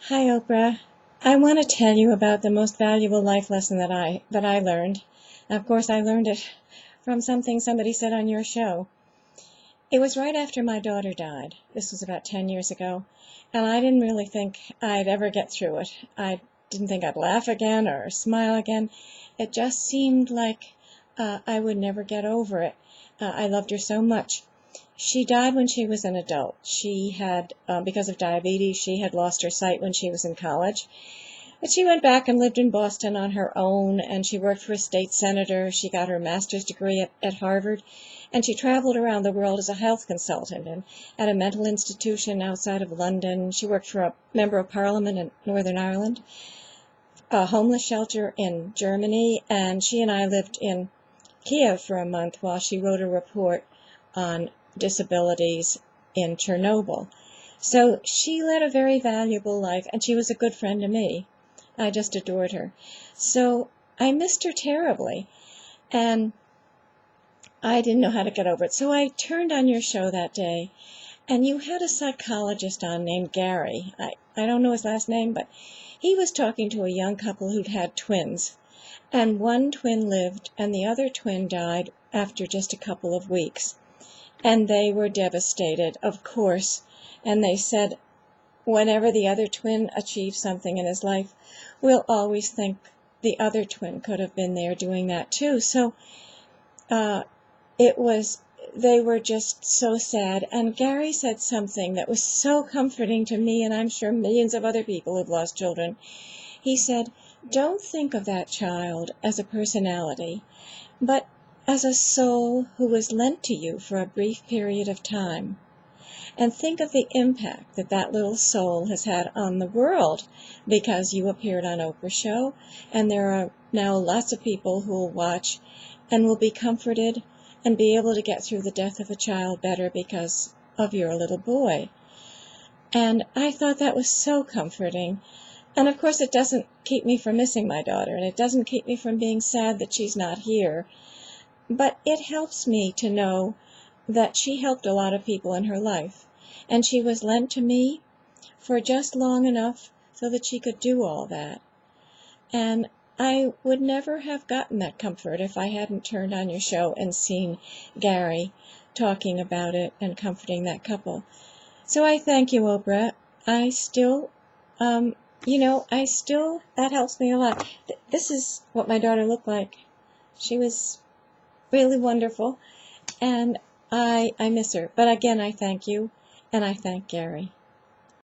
Hi, Oprah. I want to tell you about the most valuable life lesson that I learned. Of course, I learned it from something somebody said on your show. It was right after my daughter died. This was about 10 years ago, and I didn't really think I'd ever get through it. I didn't think I'd laugh again or smile again. It just seemed like I would never get over it. I loved her so much. She died when she was an adult. She had, because of diabetes, she had lost her sight when she was in college. But she went back and lived in Boston on her own, and she worked for a state senator. She got her master's degree at Harvard, and she traveled around the world as a health consultant and at a mental institution outside of London. She worked for a member of parliament in Northern Ireland, a homeless shelter in Germany, and she and I lived in Kiev for a month while she wrote a report on disabilities in Chernobyl. So she led a very valuable life, and she was a good friend to me. I just adored her. So I missed her terribly, and I didn't know how to get over it. So I turned on your show that day, and you had a psychologist on named Gary. I don't know his last name, but he was talking to a young couple who'd had twins. And one twin lived, and the other twin died after just a couple of weeks. And they were devastated, of course. And they said, whenever the other twin achieves something in his life, we'll always think the other twin could have been there doing that too. So uh, they were just so sad. And Gary said something that was so comforting to me, and I'm sure millions of other people who've lost children. He said, don't think of that child as a personality, but as a soul who was lent to you for a brief period of time. And think of the impact that that little soul has had on the world because you appeared on Oprah's show, and there are now lots of people who will watch and will be comforted and be able to get through the death of a child better because of your little boy. And I thought that was so comforting. And of course it doesn't keep me from missing my daughter, and it doesn't keep me from being sad that she's not here. But it helps me to know that she helped a lot of people in her life, and she was lent to me for just long enough so that she could do all that. And I would never have gotten that comfort if I hadn't turned on your show and seen Gary talking about it and comforting that couple. So I thank you, Oprah. I still, that helps me a lot. This is what my daughter looked like. She was really wonderful, and I miss her. But again, I thank you, and I thank Gary.